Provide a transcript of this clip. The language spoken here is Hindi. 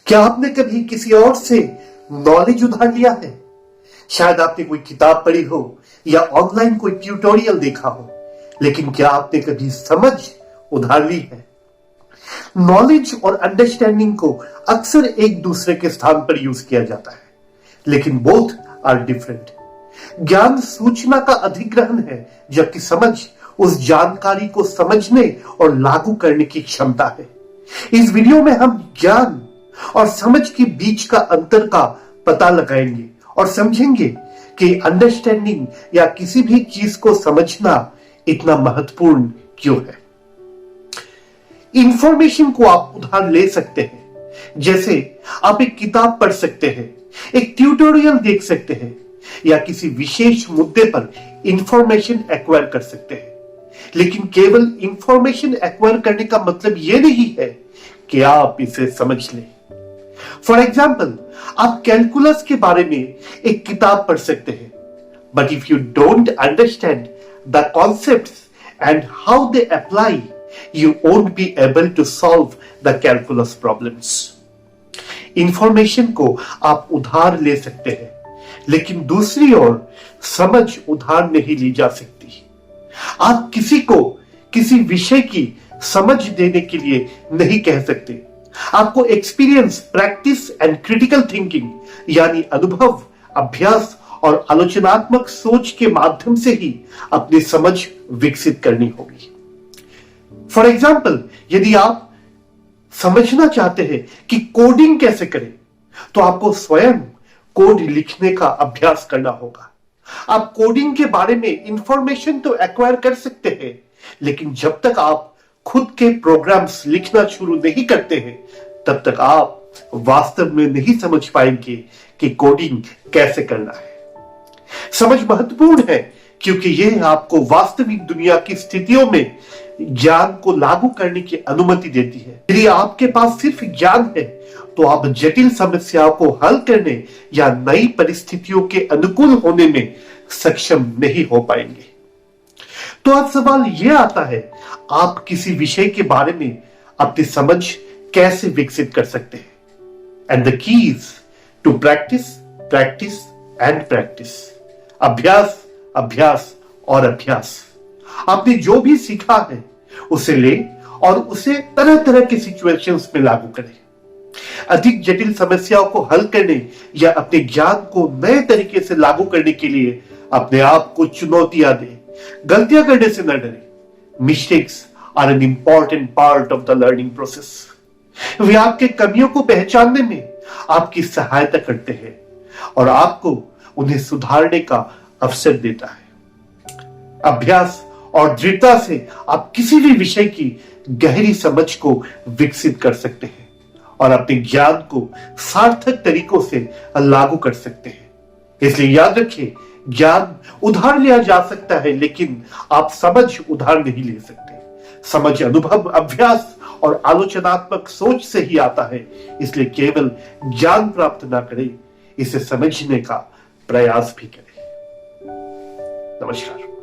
क्या आपने कभी किसी और से नॉलेज उधार लिया है? शायद आपने कोई किताब पढ़ी हो या ऑनलाइन कोई ट्यूटोरियल देखा हो, लेकिन क्या आपने कभी समझ उधार ली है? नॉलेज और अंडरस्टैंडिंग को अक्सर एक दूसरे के स्थान पर यूज किया जाता है, लेकिन बोथ आर डिफरेंट। ज्ञान सूचना का अधिग्रहण है, जबकि समझ उस जानकारी को समझने और लागू करने की क्षमता है। इस वीडियो में हम ज्ञान और समझ के बीच का अंतर का पता लगाएंगे और समझेंगे कि अंडरस्टैंडिंग या किसी भी चीज को समझना इतना महत्वपूर्ण क्यों है। इंफॉर्मेशन को आप उधार ले सकते हैं, जैसे आप एक किताब पढ़ सकते हैं, एक ट्यूटोरियल देख सकते हैं या किसी विशेष मुद्दे पर इंफॉर्मेशन एक्वायर कर सकते हैं। लेकिन केवल इंफॉर्मेशन एक्वायर करने का मतलब यह नहीं है कि आप इसे समझ लें। फॉर एग्जाम्पल, आप कैलकुलस के बारे में एक किताब पढ़ सकते हैं, but if you don't understand the concepts and how they apply, you won't be able to solve the calculus problems. Information को आप उधार ले सकते हैं, लेकिन दूसरी ओर समझ उधार नहीं ली जा सकती। आप किसी को किसी विषय की समझ देने के लिए नहीं कह सकते। आपको experience, practice and critical thinking यानी अनुभव, अभ्यास और आलोचनात्मक सोच के माध्यम से ही अपनी समझ विकसित करनी होगी। फॉर एग्जाम्पल, यदि आप समझना चाहते हैं कि कोडिंग कैसे करें, तो आपको स्वयं कोड लिखने का अभ्यास करना होगा। आप कोडिंग के बारे में इंफॉर्मेशन तो एक्वायर कर सकते हैं, लेकिन जब तक आप खुद के प्रोग्राम्स लिखना शुरू नहीं करते हैं, तब तक आप वास्तव में नहीं समझ पाएंगे कि कोडिंग कैसे करना है। समझ महत्वपूर्ण है क्योंकि यह आपको वास्तविक दुनिया की स्थितियों में ज्ञान को लागू करने की अनुमति देती है। यदि आपके पास सिर्फ ज्ञान है, तो आप जटिल समस्याओं को हल करने या नई परिस्थितियों के अनुकूल होने में सक्षम नहीं हो पाएंगे। तो अब सवाल यह आता है, आप किसी विषय के बारे में अपनी समझ कैसे विकसित कर सकते हैं? And the key is to practice, practice and practice. अभ्यास, अभ्यास और अभ्यास। आपने जो भी सीखा है उसे ले और उसे तरह तरह के सिचुएशंस में लागू करें। अधिक जटिल समस्याओं को हल करने या अपने ज्ञान को नए तरीके से लागू करने के लिए अपने आप को चुनौतियां दें। गलतियां करने से न डरें। Mistakes are an important part of the learning process. वे आपके कमियों को पहचानने में आपकी सहायता करते हैं और आपको उन्हें सुधारने का अवसर देता है। अभ्यास और दृढ़ता से आप किसी भी विषय की गहरी समझ को विकसित कर सकते हैं और अपने ज्ञान को सार्थक तरीकों से लागू कर सकते हैं। इसलिए याद रखिए, ज्ञान उधार लिया जा सकता है, लेकिन आप समझ उधार नहीं ले सकते। समझ अनुभव, अभ्यास और आलोचनात्मक सोच से ही आता है। इसलिए केवल ज्ञान प्राप्त ना करें, इसे समझने का प्रयास भी करें। नमस्कार।